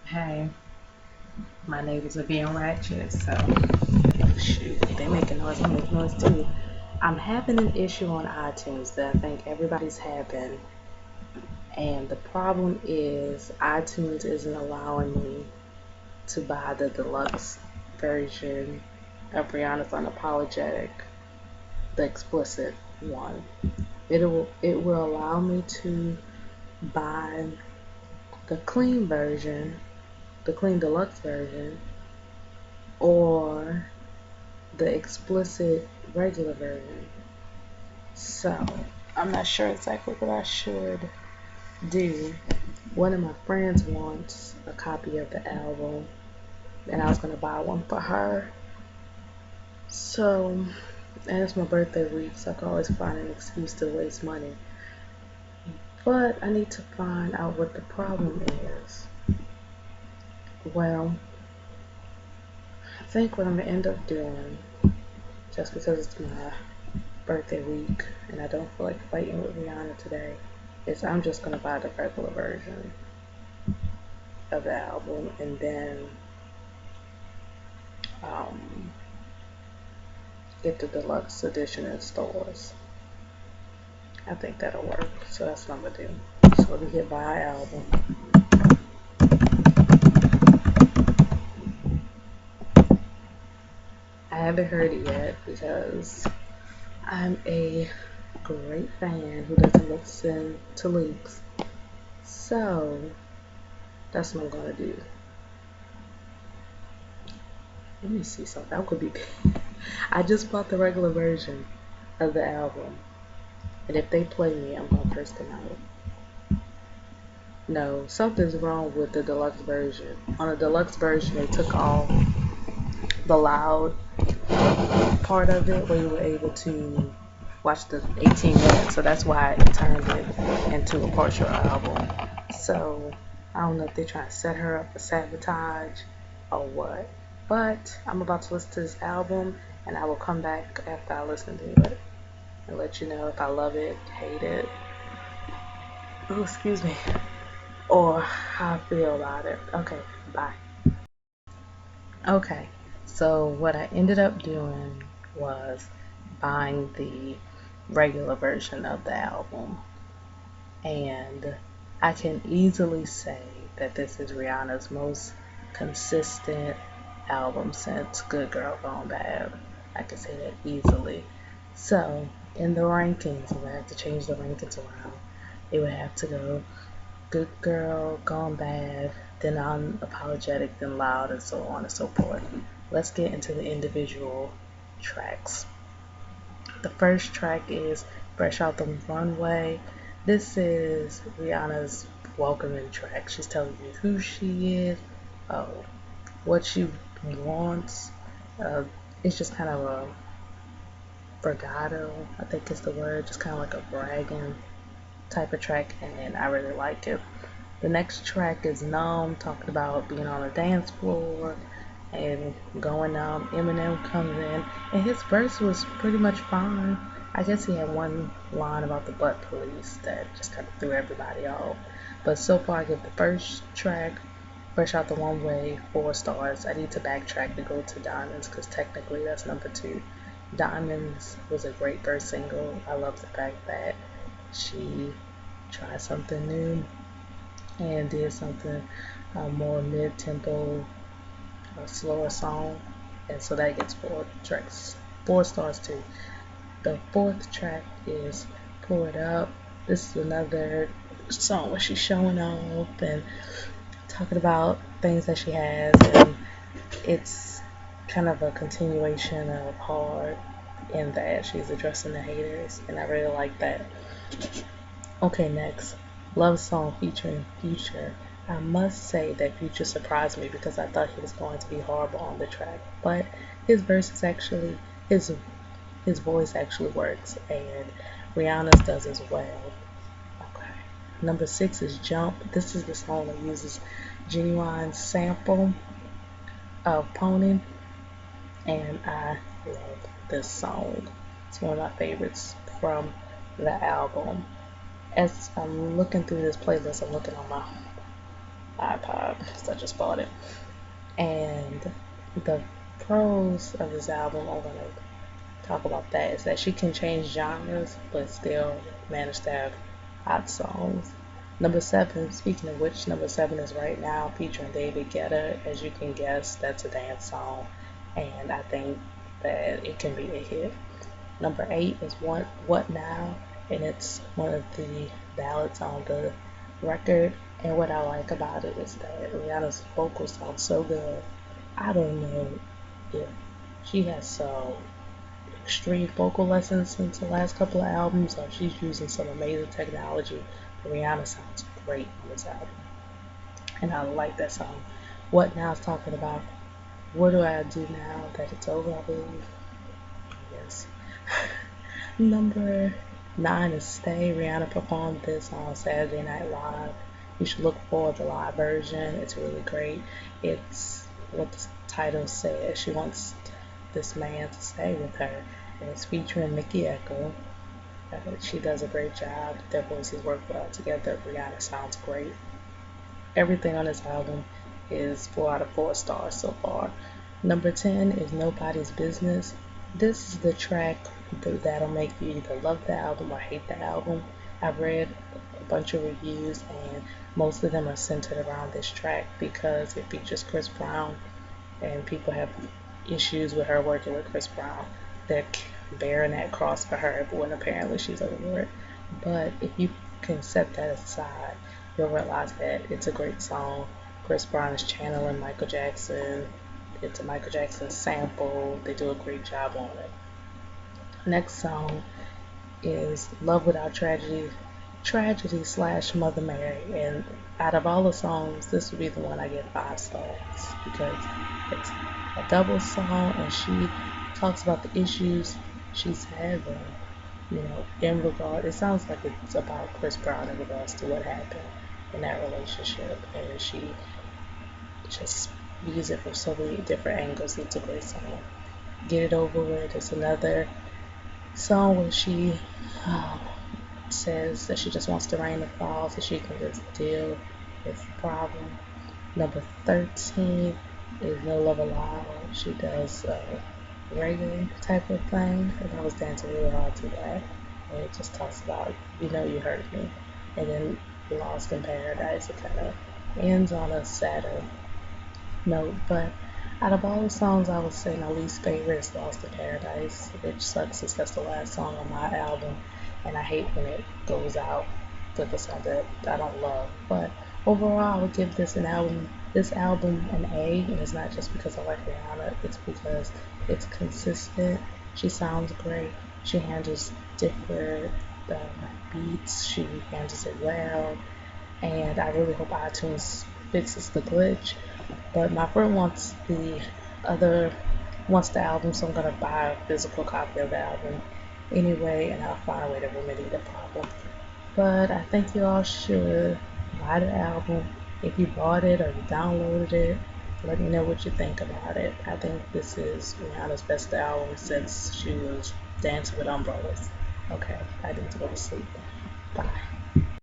Hey, my neighbors are being ratchet, so shoot, they making noise, I'm making noise too. I'm having an issue on iTunes that I think everybody's having, and the problem is iTunes isn't allowing me to buy the deluxe version of Rihanna's Unapologetic, the explicit one. It will allow me to buy the clean version, the clean deluxe version, or the explicit regular version. So I'm not sure exactly what I should do. One of my friends wants a copy of the album, and I was gonna buy one for her. So, and it's my birthday week, so I can always find an excuse to waste money. But I need to find out what the problem is. Well, I think what I'm gonna end up doing, just because it's my birthday week and I don't feel like fighting with Rihanna today, is I'm just gonna buy the regular version of the album and then um, get the deluxe edition in stores. I think that'll work. So that's what I'm gonna do. So let me hit buy album. I haven't heard it yet because I'm a great fan who doesn't listen to leaks. So that's what I'm gonna do. Let me see something. That could be bad. I just bought the regular version of the album, and if they play me, I'm gonna curse them out. No, something's wrong with the deluxe version. On the deluxe version, they took off the loud part of it where you were able to watch the 18 minutes. So that's why it turned it into a partial album. So I don't know if they're trying to set her up for sabotage or what. But I'm about to listen to this album, and I will come back after I listen to it and let you know if I love it, hate it, oh, excuse me, or how I feel about it. Okay, bye. Okay, so what I ended up doing was buying the regular version of the album, and I can easily say that this is Rihanna's most consistent album since Good Girl Gone Bad. I can say that easily. So, in the rankings, if I have to change the rankings around, it would have to go Good Girl, Gone Bad, then Unapologetic, then Loud, and so on and so forth. Let's get into the individual tracks. The first track is Fresh Out the Runway. This is Rihanna's welcoming track. She's telling you who she is, uh, what she wants. Uh, it's just kind of a bravado, I think is the word, just kind of like a bragging type of track, and I really like it. The next track is Numb, talking about being on a dance floor and going Eminem comes in, and his verse was pretty much fine. I guess he had one line about the butt police that just kind of threw everybody off. But so far, I give the first track, Fresh Out the One Way, 4 stars. I need to backtrack to go to Diamonds because technically that's number 2. Diamonds was a great first single. I love the fact that she tried something new and did something more mid-tempo, slower song, and so that gets 4 tracks, 4 stars too. The fourth track is Pull It Up. This is another song where she's showing off and talking about things that she has, and it's kind of a continuation of Hard in that she's addressing the haters, and I really like that. Okay, next, Love Song featuring Future. I must say that Future surprised me because I thought he was going to be horrible on the track, but his verse is actually his voice actually works, and Rihanna's does as well. Okay. Number 6 is Jump. This is the song that uses Genuine's sample of Pony, and I love this song. It's one of my favorites from the album. As I'm looking through this playlist, I'm looking on my iPod because I just bought it. And the pros of this album, I'm gonna talk about that, is that she can change genres but still manage to have hot songs. Number 7, speaking of which, number 7 is Right Now featuring David Guetta. As you can guess, that's a dance song, and I think that it can be a hit. Number 8 is What Now, and it's one of the ballads on the record. And what I like about it is that Rihanna's vocals sound so good. I don't know if she has some extreme vocal lessons since the last couple of albums, or she's using some amazing technology. But Rihanna sounds great on this album, and I like that song. What Now is talking about what do I do now that it's over, I believe. Yes. Number 9 is Stay. Rihanna performed this on Saturday Night Live. You should look for the live version. It's really great. It's what the title says. She wants this man to stay with her. And it's featuring Mickey Echo. She does a great job. Their voices work well together. Rihanna sounds great. Everything on this album is 4 out of 4 stars so far. Number 10 is Nobody's Business. This is the track that'll make you either love the album or hate the album. I've read a bunch of reviews and most of them are centered around this track because it features Chris Brown and people have issues with her working with Chris Brown. They're bearing that cross for her when apparently she's over it. But if you can set that aside, you'll realize that it's a great song. Chris Brown is channeling Michael Jackson. It's a Michael Jackson sample. They do a great job on it. Next song is Love Without Tragedy. Tragedy / Mother Mary. And out of all the songs, this would be the one I give 5 stars because it's a double song and she talks about the issues she's having, in regard. It sounds like it's about Chris Brown in regards to what happened in that relationship, and she just views it from so many different angles. It's a great song. Get It Over With. It's another song where she says that she just wants the rain to fall so she can just deal with the problem. Number 13 is No Love Allowed. She does reggae type of thing, and I was dancing really hard to that. And it just talks about, you hurt me. And then Lost in Paradise, it kind of ends on a sadder note. But out of all the songs, I would say my least favorite is Lost in Paradise, which sucks since that's the last song on my album, and I hate when it goes out with a song that I don't love. But overall, I would give this album an A, and it's not just because I like Rihanna, it's because it's consistent. She sounds great. She handles different beats. She handles it well, and I really hope iTunes fixes the glitch. But my friend wants the album, so I'm gonna buy a physical copy of the album anyway, and I'll find a way to remedy the problem. But I think you all should buy the album. If you bought it or you downloaded it, let me know what you think about it. I think this is Rihanna's best album since she was Dancing with Umbrellas. Okay, I need to go to sleep. Bye.